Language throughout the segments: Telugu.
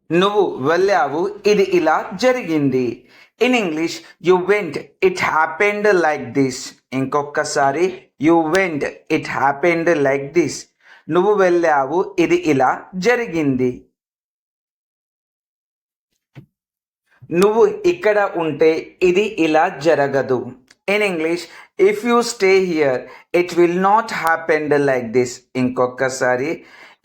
నువ్వు వెళ్ళావు, ఇది ఇలా జరిగింది. In English you went, it happened like this. ఇంకొకసారి you went, it happened like this. నువ్వు వెళ్ళావు, ఇది ఇలా జరిగింది. నువ్వు ఇక్కడ ఉంటే ఇది ఇలా జరగదు. In English if you stay here it will not happened like this. ఇంకొకసారి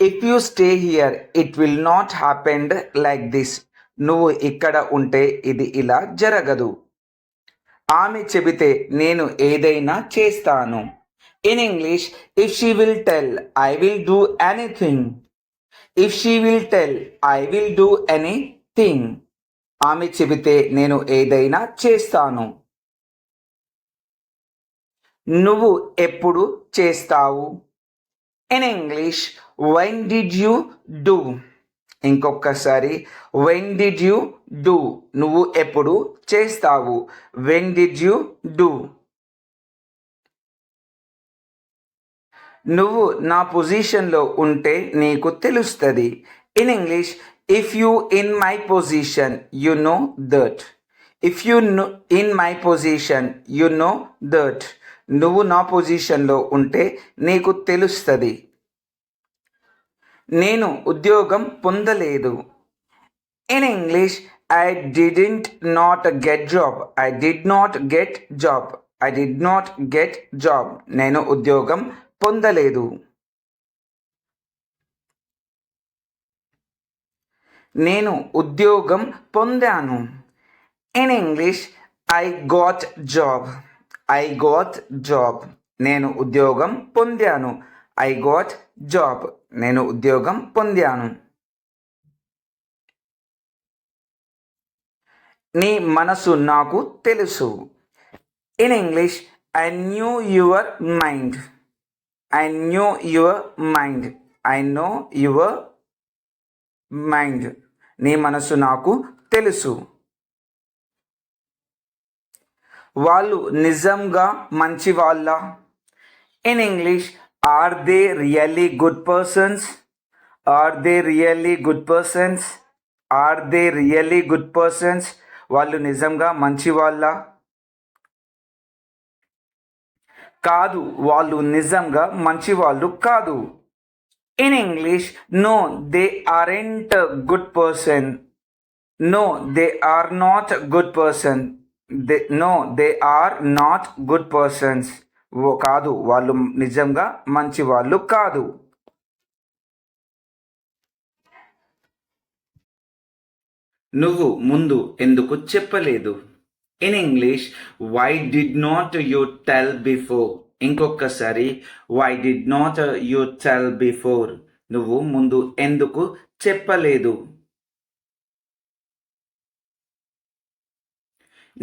if you stay here it will not happened like this. నువ్వు ఇక్కడ ఉంటే ఇది ఇలా జరగదు. ఆమె చెబితే నేను ఏదైనా చేస్తాను. In English if she will tell I will do anything. If she will tell I will do anything. ఆమె చెబితే నేను ఏదైనా చేస్తాను. నువ్వు ఎప్పుడు చేస్తావు? In English when did you do. ఇంకొకసారి వెన్ డిడ్ యూ డూ. నువ్వు ఎప్పుడు చేస్తావు? When did you do. నువ్వు నా పొజిషన్లో ఉంటే నీకు తెలుస్తుంది. In English if you in my position you know that. If you in my position you know that. నువ్వు నా పొజిషన్లో ఉంటే నీకు తెలుస్తుంది. నేను ఉద్యోగం పొందలేదు. In English I didn't not get job. I did not get job. I did not get job. నేను ఉద్యోగం పొందలేదు. నేను ఉద్యోగం పొందాను. In English I got job. I got job. నేను ఉద్యోగం పొందాను. I got job. నేను ఉద్యోగం పొందాను. నీ మనసు నాకు తెలుసు. In English I new your mind. I knew your mind. I know your mind. నీ మనసు నాకు తెలుసు. వాళ్ళు నిజంగా మంచి వాళ్ళ? In English are they really good persons. Are they really good persons. Are they really good persons. వాళ్ళు నిజంగా మంచి వాళ్ళ? కాదు, వాళ్ళు నిజంగా మంచి వాళ్ళు కాదు. In English no they aren't good person. No they are not good person. No they are not good persons. కాదు, వాళ్ళు నిజంగా మంచి వాళ్ళు కాదు. నువ్వు ముందు ఎందుకు చెప్పలేదు? In English why did not you tell before. ఇంకొకసారి why did not you tell before. నువ్వు ముందు ఎందుకు చెప్పలేదు?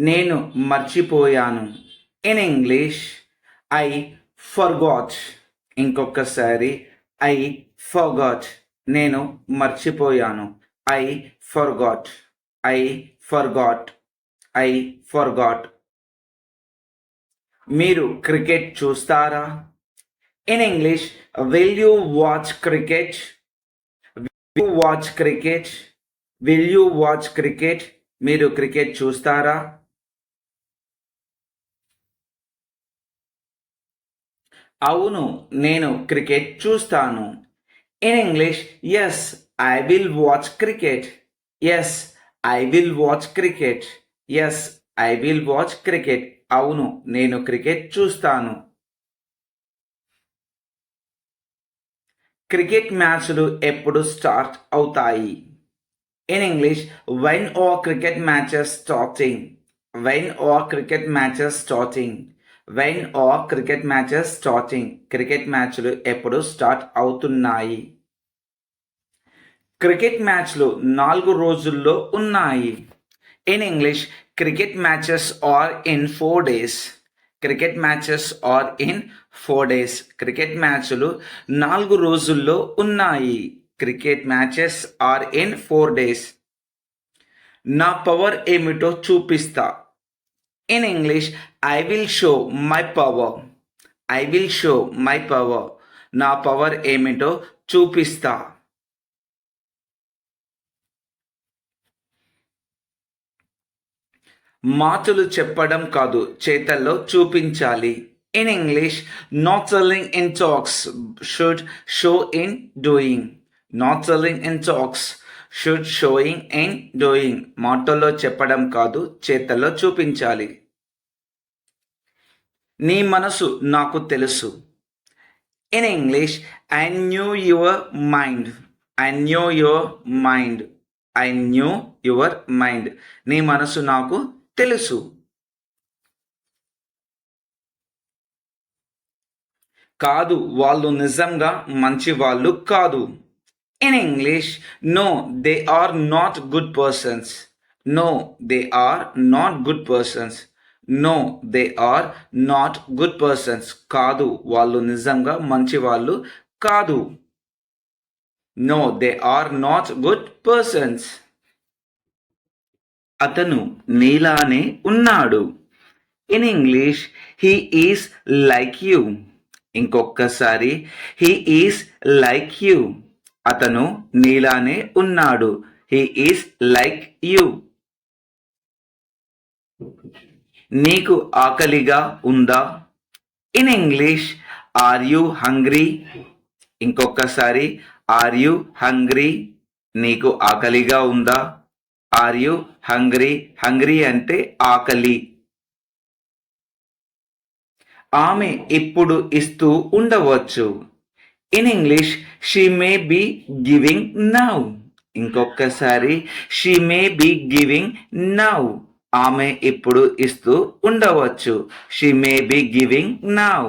నేను మర్చిపోయాను. In English I forgot. ఇంకొకసారి ఐ ఫర్గాట్. నేను మర్చిపోయాను. I forgot. I forgot. I forgot. మీరు క్రికెట్ చూస్తారా? In English will you watch cricket. Will you watch cricket. Will you watch cricket. మీరు క్రికెట్ చూస్తారా? అవును, నేను క్రికెట్ చూస్తాను. In English yes I will watch cricket. Yes I will watch cricket. Yes I will watch cricket. అవును, నేను క్రికెట్ చూస్తాను. క్రికెట్ మ్యాచ్లు ఎప్పుడు స్టార్ట్ అవుతాయి? In English when are cricket matches starting. When are cricket matches starting. When are cricket matches starting. Cricket మ్యాచ్లు ఎప్పుడు స్టార్ట్ అవుతున్నాయి? క్రికెట్ మ్యాచ్లు 4 రోజుల్లో ఉన్నాయి. In English cricket matches are in 4 days. Cricket matches are in 4 days. Cricket మ్యాచ్లు 4 రోజుల్లో ఉన్నాయి. Cricket matches are in 4 days. నా పవర్ ఏమిటో చూపిస్తా. In English I will show my power. I will show my power. నా పవర్ ఏమిటో చూపిస్తా. మాటలు చెప్పడం కాదు చేతల్లో చూపించాలి. In English, not selling in talks should show in doing. Not selling in talks should sowing in doing. మాటల్లో చెప్పడం కాదు చేతల్లో చూపించాలి. నీ మనసు నాకు తెలుసు. In English, I new your mind. I knew your mind. I knew your mind. నీ మనసు నాకు తెలుసు. కాదు, వాళ్ళు నిజంగా మంచి వాళ్ళు కాదు. In English, no they are not good persons. No they are not good persons. No they are not good persons. కాదు, వాళ్ళు నిజంగా మంచి వాళ్ళు కాదు. No they are not good persons. అతను నీలానే ఉన్నాడు. In English, he is like you. ఇంకొకసారి, హీ ఈస్ లైక్ యూ. అతను నీలానే ఉన్నాడు. He is like you. నీకు ఆకలిగా ఉందా? In English, are you hungry. ఇంకొకసారి, ఆర్ యూ హంగ్రీ. నీకు ఆకలిగా ఉందా? Are you hungry. హంగ్రీ అంటే ఆకలి. ఆమె ఇప్పుడు ఇస్తూ ఉండవచ్చు. In English, she may be giving now. ఇంకొకసారి, she may be giving now. ఆమె ఇప్పుడు ఇస్తూ ఉండవచ్చు. She may be giving now.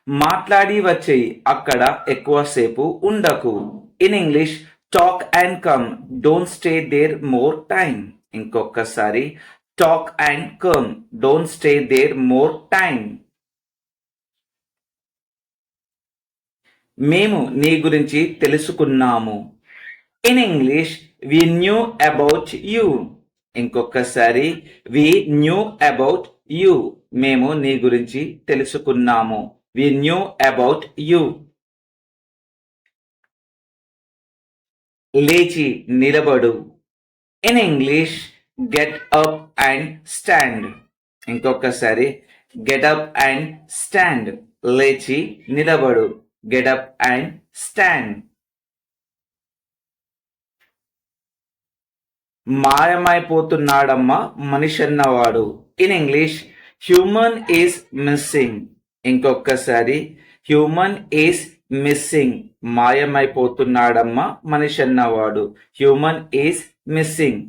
మాట్లాడి వచ్చేయి, అక్కడ ఎక్కువసేపు ఉండకు. In English, talk and come, don't stay there more time. ఇంకొకసారి, talk and come, don't stay there more time. మేము నీ గురించి తెలుసుకున్నాము. In English, we knew about you. ఇంకొకసారి, వి న్యూ అబౌట్ యూ. మేము నీ గురించి తెలుసుకున్నాము. వి న్యూ అబౌట్ యూ. లేచి నిలబడు. In English, get up and stand. ఇంకొకసారి, గెట్ అప్ అండ్ స్టాండ్. లేచి నిలబడు. Get up and stand. మాయమైపోతున్నాడమ్మా మనిషన్నవాడు. In English, human is missing. ఇంకొకసారి, హ్యూమన్ ఈస్ మిస్సింగ్. మాయమైపోతున్నాడమ్మా మనిషన్నవాడు. Human is missing.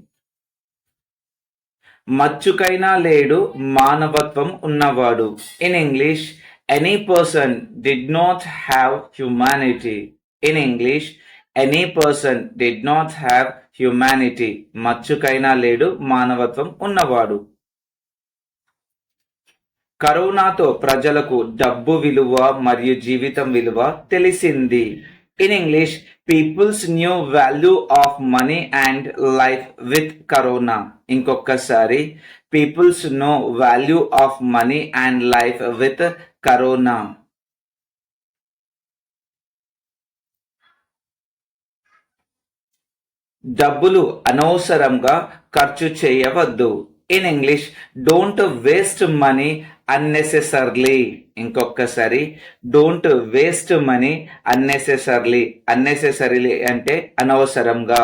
మచ్చుకైనా లేడు మానవత్వం ఉన్నవాడు. In English, any person did not have humanity. In English, any person did not have humanity. మచ్చుకైనా లేడు మానవత్వం ఉన్నవాడు. కరోనాతో ప్రజలకు డబ్బు విలువ మరియు జీవితం విలువ తెలిసింది. In English, peoples knew value of money and life with corona. ఇంకొకసారి, peoples know value of money and life with corona. డబ్బులు అనవసరంగా ఖర్చు చేయవద్దు. In English, don't waste money unnecessarily. ఇంకొకసారి, don't waste money unnecessarily. Unnecessarily అంటే అనవసరంగా.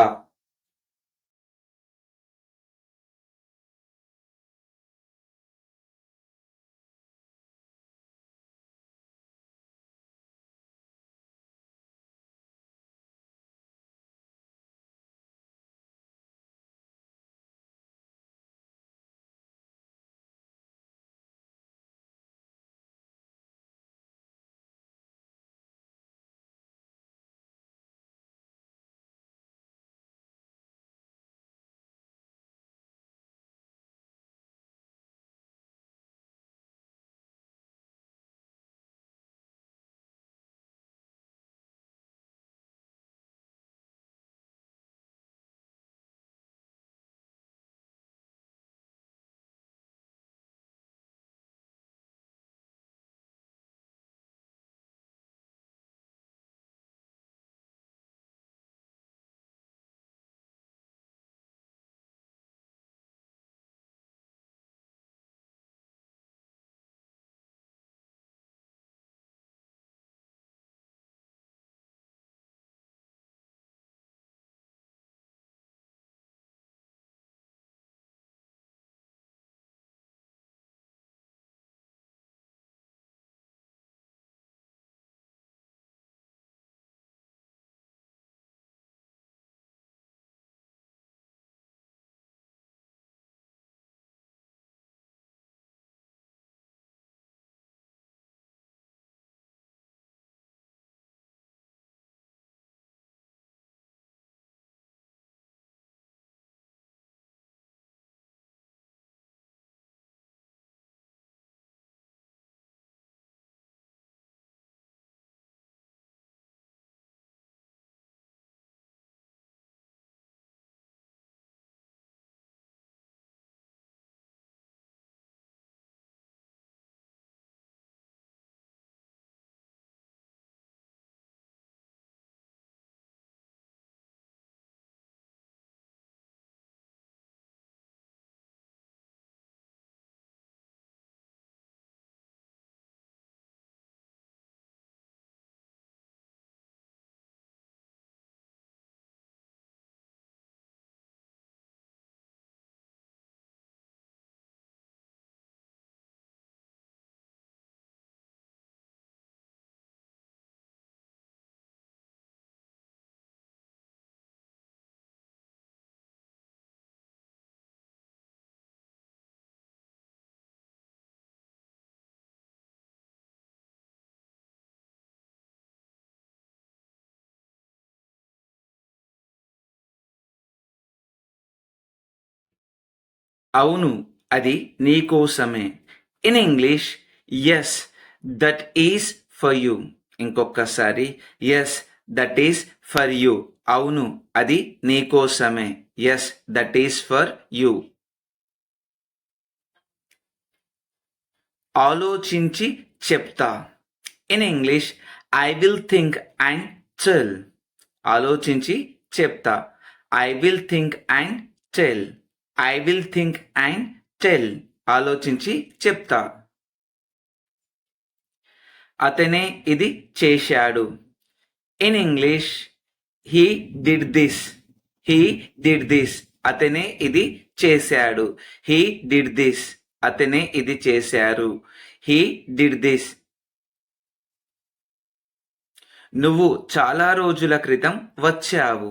అవును, అది నీకోసమే. In English, yes that is for you. ఇంకొకసారి, yes that is for you. అవును, అది నీకోసమే. Yes that is for you. ఆలోచించి చెప్తా. In English, I will think and tell. ఆలోచించి చెప్తా. I will think and tell. I will think and tell. ఆలోచించి చెప్తా. అతనే ఇది చేశాడు. In English, he did this. He did this. అతనే ఇది చేశాడు. He did this. అతనే ఇది చేశారు. He did this. నువ్వు చాలా రోజుల క్రితం వచ్చావు.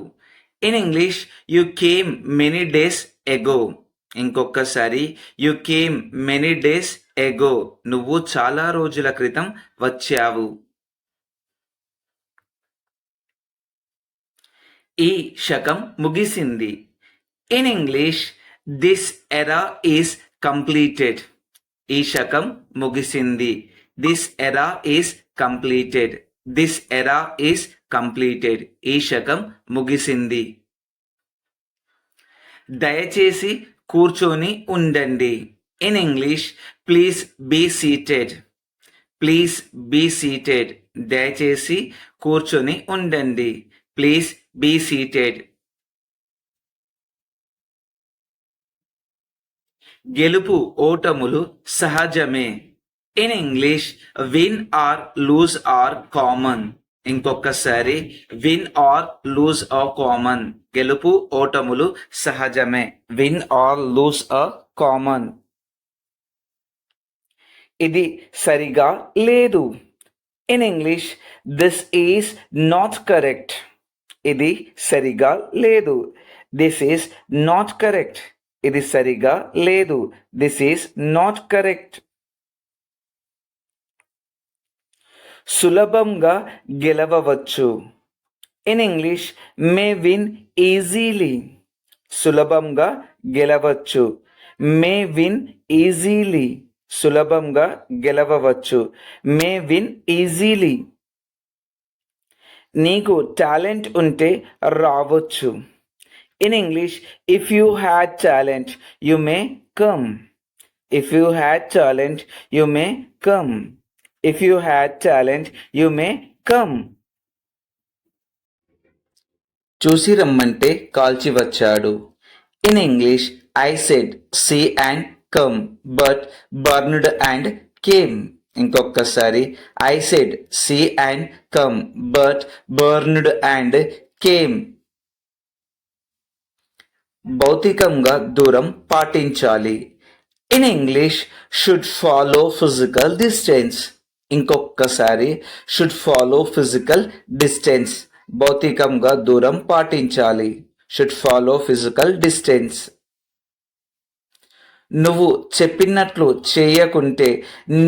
In English, you came many days ago. ఇంకొకసారి, you came many days ago. నువ్వు చాలా రోజుల క్రితం వచ్చావు. ఈ శకం ముగిసింది. In English, this era is completed. ఈ శకం ముగిసింది. This era is completed. This era is completed. ఈ శకం ముగిసింది. దయచేసి కూర్చొని ఉండండి. In English, please be seated. Please be seated. దయచేసి కూర్చొని ఉండండి. Please be seated. గెలుపు ఓటములు సహజమే. In English, win or lose are common. ఇంకొకసారి, win or lose are common. గెలుపు ఓటములు సహజమే. Win or lose are common. ఇది సరిగా లేదు. In English, this is not correct. ఇది సరిగా లేదు. This is not correct. ఇది సరిగా లేదు. This is not correct. సులభంగా గెలవవచ్చు. In English, may win easily. సులభంగా గెలవచ్చు. May win easily. సులభంగా గెలవవచ్చు. May win easily. నీకు టాలెంట్ ఉంటే రావచ్చు. In English, if you had talent you may come. If you had talent you may come. If you had talent you may come. చూసి రమ్మంటే కాల్చి వచ్చాడు. In English, I said see and come but burned and came. ఇంకొకసారి, I said see and come but burned and came. భౌతికంగా దూరం పాటించాలి. In English, should follow physical distance. ఇంకొకసారి, షుడ్ ఫాలో ఫిజికల్ డిస్టెన్స్. భౌతికంగా దూరం పాటించాలి. Should follow physical distance. నువ్వు చెప్పినట్లు చేయకుంటే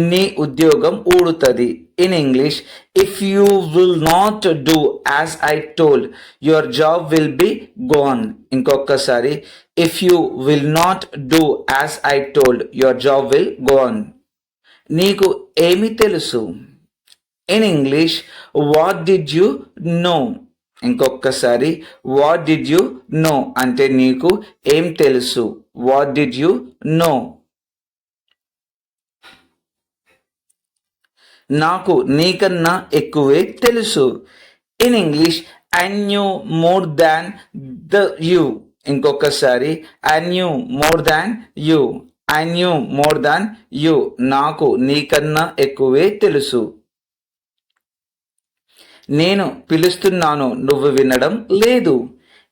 నీ ఉద్యోగం ఊడుతుంది. In English, if you will not do as I told your job will be gone. ఇంకొకసారి, if you will not do as I told your job will gone. నీకు ఏమి తెలుసు? In English, what did you know. ఇంకొకసారి, వాట్ డిడ్ యూ నో అంటే నీకు ఏం తెలుసు. What did you know. నాకు నీకన్నా ఎక్కువే తెలుసు. In English, I knew more than you. ఇంకొకసారి, I knew more than you. I knew more than you. నాకు నీకన్నా ఎక్కువే తెలుసు. నేను పిలుస్తున్నాను, నువ్వు వినడం లేదు.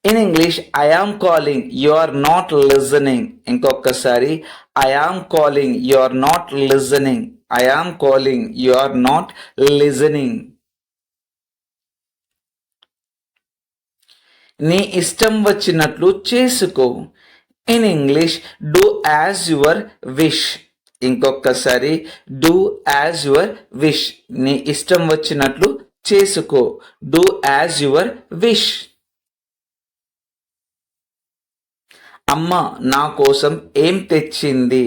In English, I am calling you are not listening. ఇంకొకసారి, I am calling you are not listening. I am calling you are not listening. నీ ఇష్టం వచ్చినట్లు చేసుకో. In English, do as your wish. ఇంకొకసారి, డూ యాజ్ యువర్ విష్. నీ ఇష్టం వచ్చినట్లు చేసుకో. Do as your wish. అమ్మ నా కోసం ఏం తెచ్చింది?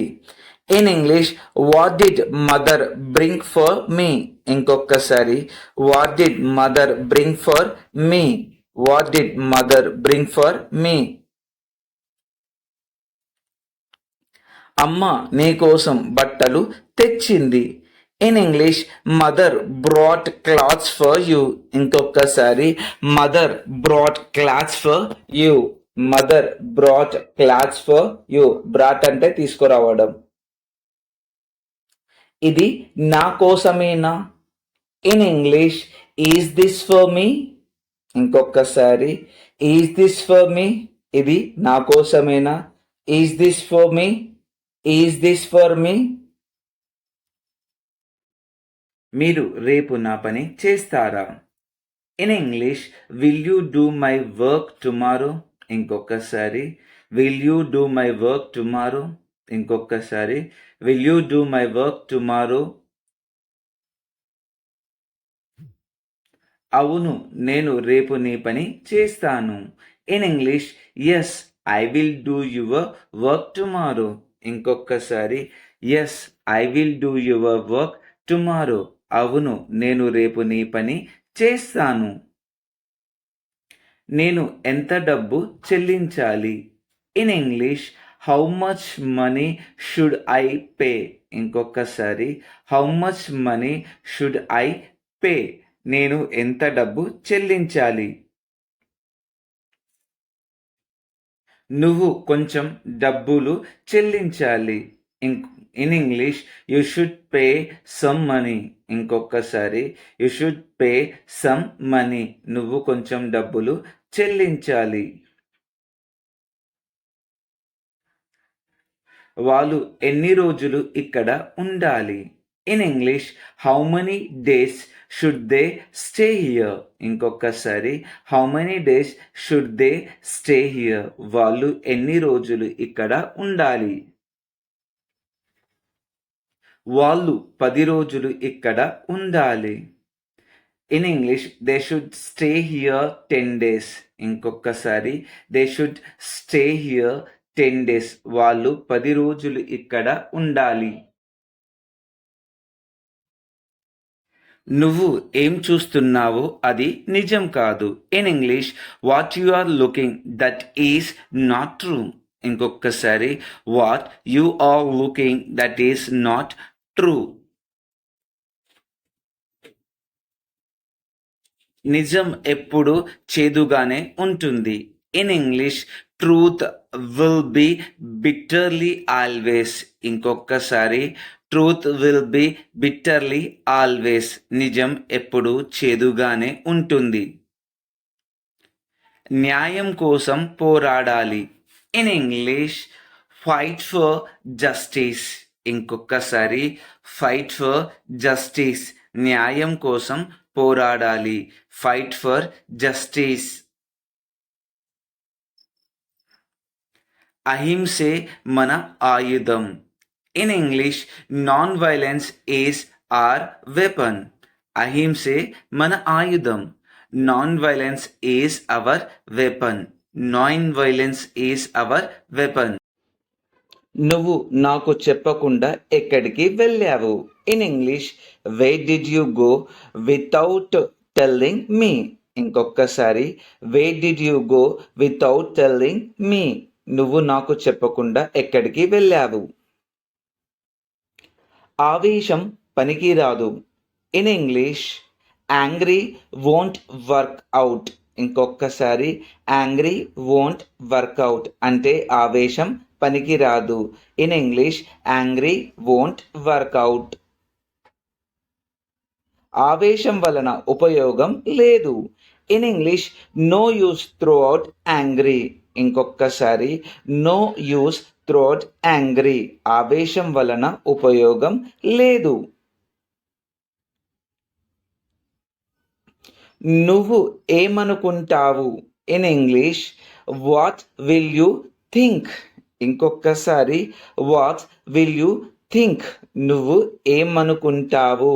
In English what did mother bring for me? ఇంకొకసారి what did mother bring for me? What did mother bring for me? అమ్మ నీ కోసం బట్టలు తెచ్చింది. In English mother brought clothes for you. ఇంకొకసారి mother brought clothes for you. Mother brought clothes for you. Brought అంటే తీసుకురావడం. ఇది నా కోసమేనా? In English is this for me? ఇంకొకసారి ఈజ్ దిస్ ఫర్ మీ. ఇది నా కోసమేనా? Is this for me? Is this for me? మీరు రేపు నా పని చేస్తారా? In English will you do my work tomorrow? ఇంకొకసారి will you do my work tomorrow? ఇంకొకసారి will you do my work tomorrow? అవును నేను రేపు నీ పని చేస్తాను. In English yes I will do your work tomorrow. ఇంకొకసారి yes I will do your work tomorrow. అవును నేను రేపు నీ పని చేస్తాను. నేను ఎంత డబ్బు చెల్లించాలి? In English how much money should I pay? ఇంకొకసారి how much money should I pay? నేను ఎంత డబ్బు చెల్లించాలి? నువ్వు కొంచెం డబ్బులు చెల్లించాలి. In English you should pay some money. ఇంకొకసారి you should pay some money. నువ్వు కొంచెం డబ్బులు చెల్లించాలి. వాళ్ళు ఎన్ని రోజులు ఇక్కడ ఉండాలి? In English how many days should they stay here? ఇంకొకసారి how many days should they stay here? వాళ్ళు ఎన్ని రోజులు ఇక్కడ ఉండాలి? వాళ్ళు 10 రోజులు ఇక్కడ ఉండాలి. In English they should stay here 10 days. ఇంకొకసారి they should stay here 10 days. వాళ్ళు 10 రోజులు ఇక్కడ ఉండాలి. నువ్వు ఏం చూస్తున్నావో అది నిజం కాదు. In English what you are looking that is not true. ఇంకొకసారి what you are looking that is not true. నిజం ఎప్పుడు చేదుగానే ఉంటుంది. In English truth will be bitterly always. ఇంకొకసారి truth will be bitterly always. నిజం ఎప్పుడు చేదుగానే ఉంటుంది. న్యాయం కోసం పోరాడాలి. In English fight for justice. ఇంకొకసారి ఫైట్ ఫర్ జస్టిస్. న్యాయం కోసం పోరాడాలి. Fight for justice. అహింసే మన ఆయుధం. In English non violence is are weapon. అహింసే మన ఆయుధం. Non violence is our weapon. Non violence is our weapon. నువ్వు నాకు చెప్పకుండా ఎక్కడికి వెళ్ళావు? In English where did you go without telling me? ఇంకొకసారి where did you go without telling me? నువ్వు నాకు చెప్పకుండా ఎక్కడికి వెళ్ళావు? ఆవేశం పనికిరాదు. In English angry won't work out. ఇంకొకసారి యాంగ్రీ వోంట్ వర్క్ అవుట్ అంటే ఆవేశం పనికిరాదు. In English angry won't work out. ఆవేశం వలన ఉపయోగం లేదు. In English no use through out angry. ఇంకొకసారి no use through out angry. ఆవేశం వలన ఉపయోగం లేదు. నువ్వు ఏమనుకుంటావు? In English what will you think? ఇంకొకసారి వాట్ విల్ యూ థింక్? నువ్వు ఏమనుకుంటావు?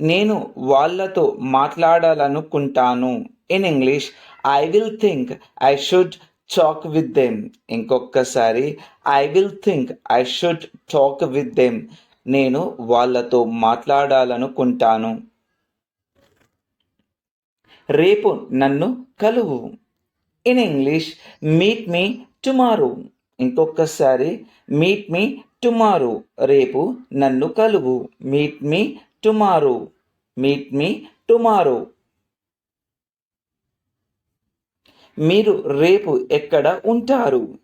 నేను వాళ్ళతో మాట్లాడాలనుకుంటాను. In English I will think I should talk with them. ఇంకొకసారి I will think I should talk with them. నేను వాళ్ళతో మాట్లాడాలనుకుంటాను. రేపు నన్ను కలువు. In English meet me tomorrow. ఇంకొకసారి మీట్ మీ టుమారో. రేపు నన్ను కలువు. Meet me tomorrow. Meet me tomorrow. మీరు రేపు ఎక్కడ ఉంటారు?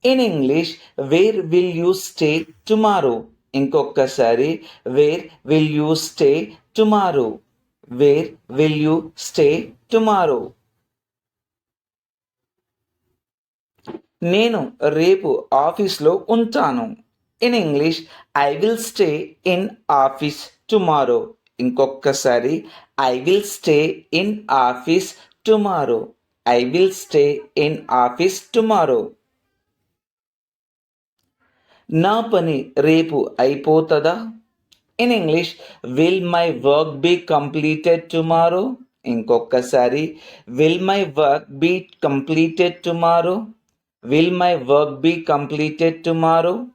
In English where will you stay tomorrow. ఇంకొకసారి where will you stay tomorrow. Where will you stay tomorrow. నేను రేపు ఆఫీస్లో ఉంటాను. In English I will stay in office tomorrow. ఇంకొకసారి I will stay in office tomorrow. I will stay in office tomorrow. నా పని రేపు అయిపోతుందా? In English will my work be completed tomorrow. ఇంకొకసారి will my work be completed tomorrow. Will my work be completed tomorrow.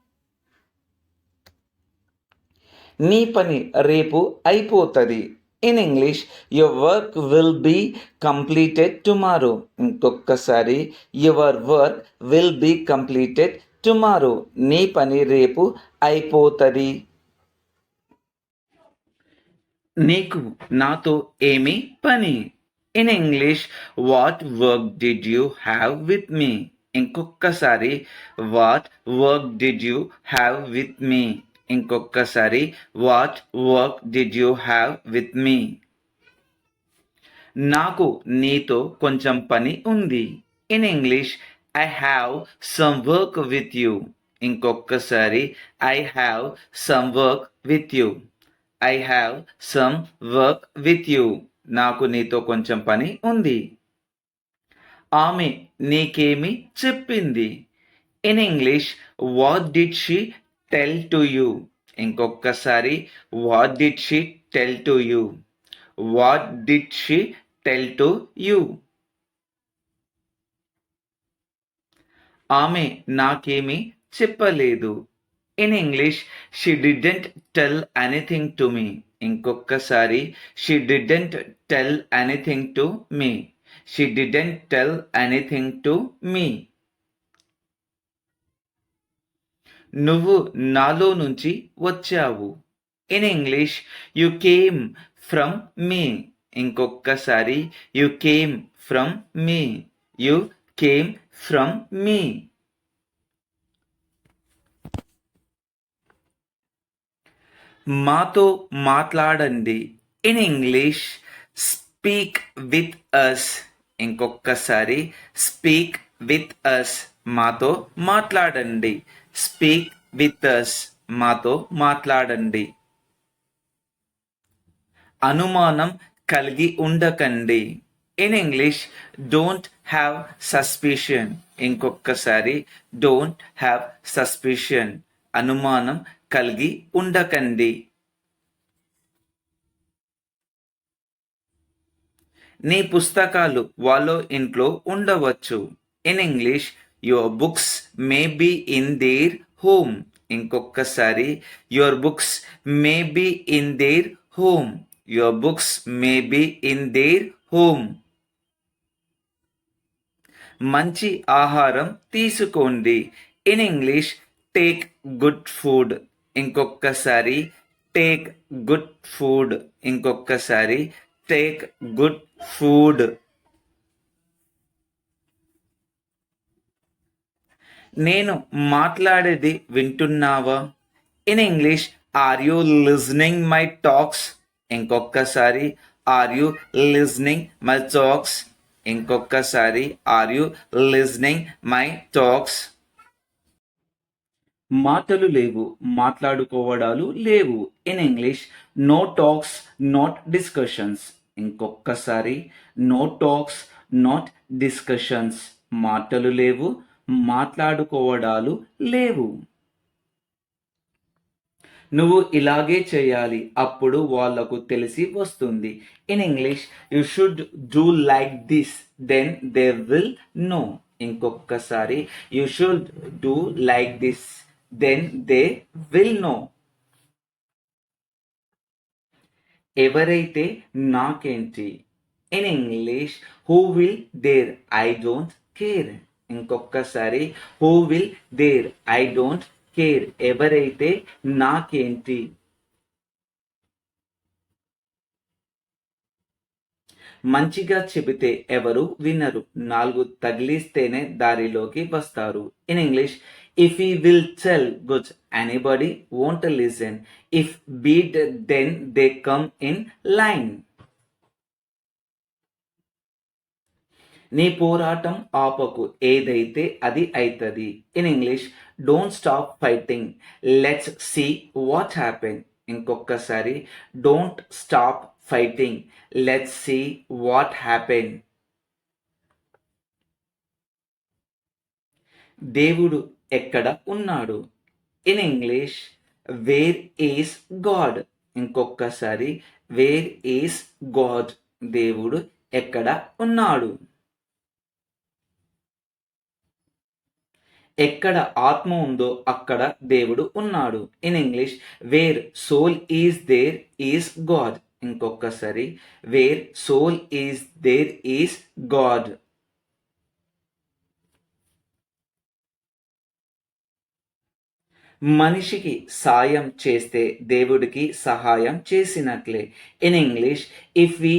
నీ పని రేపు అయిపోతుంది. In English your work will be completed tomorrow. ఇంకొకసారి your work will be completed tomorrow. నీ పని రేపు అయిపోతుంది. నీకు నాతో ఏమి పని? In English what work did you have with me. ఇంకొకసారి what work did you have with me. ఇంకొకసారి what work did you have with me. నాకు నీతో కొంచెం పని ఉంది. In English I have some work with you. ఇంకొకసారి I have some work with you. I have some work with you. నాకు నీతో కొంచెం పని ఉంది. ఆమె నీకేమి చెప్పింది? In English what did she tell to you. ఇంకొకసారి what did she tell to you. What did she tell to you. ఆమె నాకేమి చెప్పలేదు. In English she didn't tell anything to me. ఇంకొకసారి she didn't tell anything to me. She didn't tell anything to me. నువ్వు నాలో నుంచి వచ్చావు. In English you came from me. ఇంకొకసారి you came from me. You came from me. మాతో మాట్లాడండి. In English speak with us. ఇంకొకసారి స్పీక్ విత్ అస్. మాతో మాట్లాడండి. Speak with us. మాతో మాట్లాడండి. అనుమానం కలిగి ఉండకండి. In English don't have suspicion. ఇంకొకసారి డోంట్ హ్యావ్ సస్పిషన్. అనుమానం కలిగి ఉండకండి. నీ పుస్తకాలు వాళ్ళ ఇంట్లో ఉండవచ్చు. In English your books may be in their home. ఇంకొకసారి your books may be in their home. Your books may be in their home. మంచి ఆహారం తీసుకోండి. In English take good food. ఇంకొకసారి టేక్ గుడ్ ఫుడ్. ఇంకొకసారి టేక్ గుడ్ ఫుడ్. నేను మాట్లాడేది వింటున్నావా? In English are you listening my talks. ఇంకొకసారి are you listening my talks. ఇంకొకసారి are you listening my talks. మాటలు లేవు, మాట్లాడుకోవడాలు లేవు. In English no talks not discussions. ఇంకొకసారి నో టాక్స్ నాట్ డిస్కషన్స్. మాటలు లేవు, మాట్లాడుకోవడాలు లేవు. నువ్వు ఇలాగే చేయాలి, అప్పుడు వాళ్ళకు తెలిసి వస్తుంది. In English, you should do like this, then they will know. ఇంకొకసారి, you should do like this, then they will know. ఎవరైతే నాకేంటి. In English, who will there, I don't care. ఇంకొకసారి, who will there, I don't care. ఎవరైతే నాకేంటి. మంచిగా చెబితే ఎవరు వినరు, 4 తగిలిస్తేనే దారిలోకి వస్తారు. In English, if he will tell good, anybody won't listen. If beat, then they come in line. నీ పోరాటం ఆపకు, ఏదైతే అది అయితది. In English, don't stop fighting, let's see what happen. ఇంకొకసారి, don't stop fighting, let's see what happen. దేవుడు ఎక్కడ ఉన్నాడు. In English, where is God. ఇంకొకసారి, వేర్ ఈస్ గాడ్. దేవుడు ఎక్కడ ఉన్నాడు. ఎక్కడ ఆత్మ ఉందో అక్కడ దేవుడు ఉన్నాడు. In English, where soul is there is God. ఇంకొకసారి, where soul is there is God. మనిషికి సాయం చేస్తే దేవుడికి సహాయం చేసినట్లే. In English, if we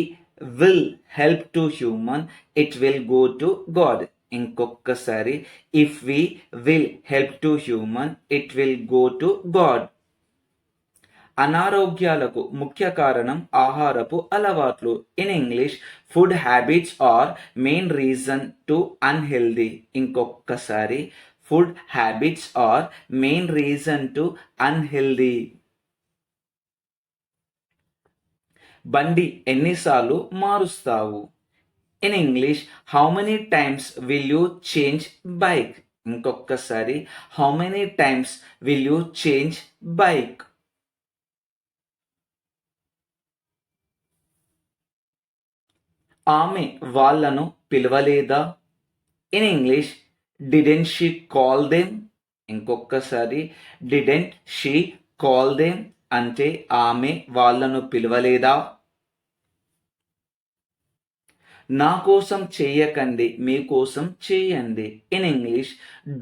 will help to human, it will go to God. ఇంకొకసారి, if we will help to human, it will go to God. అనారోగ్యాలకు ముఖ్య కారణం ఆహారపు అలవాట్లు. In English, food habits are main reason to unhealthy. ఇంకొకసారి, food habits are main reason to unhealthy. బండి ఎన్నిసార్లు మారుస్తావు. In English, how many times will you change bike. ఇంకొకసారి, how many times will you change bike. ఆమె వాళ్ళను పిలవలేదా. In English, didn't she call them. ఇంకొకసారి, డిడెంట్ షీ కాల్ దెమ్ అంటే ఆమె వాళ్ళను పిలవలేదా. నా కోసం చేయకండి, మీకోసం చేయండి. In English,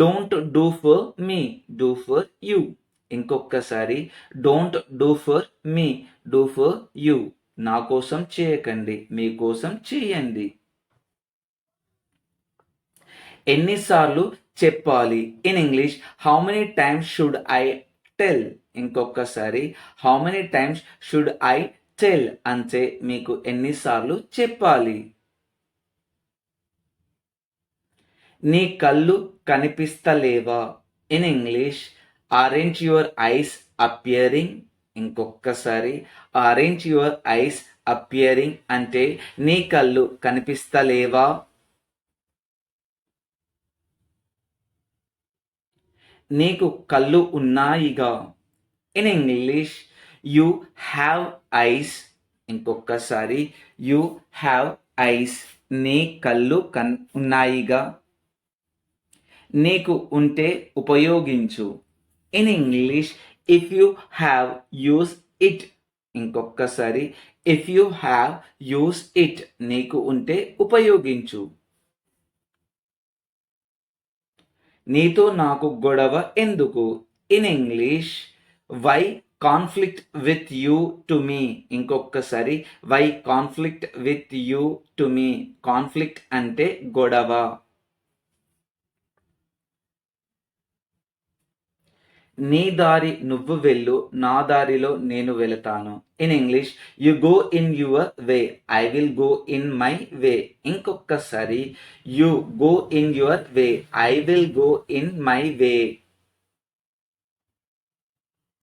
don't do for me, do for you. ఇంకొకసారి, don't do for me, do for you. నా కోసం చేయకండి, మీకోసం చేయండి. ఎన్నిసార్లు చెప్పాలి. In English, how many times should I tell. ఇంకొకసారి, how many times should I tell అంటే మీకు ఎన్నిసార్లు చెప్పాలి. నీ కళ్ళు కనిపిస్తలేవా. In English, aren't your eyes appearing. ఇంకొకసారి, ఆరెంజ్ యువర్ ఐస్ అపియరింగ్ అంటే నీ కళ్ళు కనిపిస్తలేవా. నీకు కళ్ళు ఉన్నాయిగా. In English, you have eyes. ఇంకొకసారి, యూ హ్యావ్ ఐస్. నీ కళ్ళు ఉన్నాయిగా. నీకు ఉంటే ఉపయోగించు. In English, if you have, use it. ఇంకొకసారి, if you have, use it. నీకు ఉంటే ఉపయోగించు. నీతో నాకు గొడవ ఎందుకు. In English, why conflict with you to me. ఇంకొకసారి, why conflict with you to me. Conflict అంటే గొడవ. నీ దారి నువ్వు వెళ్ళు, నా దారిలో నేను వెళతాను. In English, you go in your way, I will go in my way. ఇంకొకసారి, you go in your way, I will go in my way.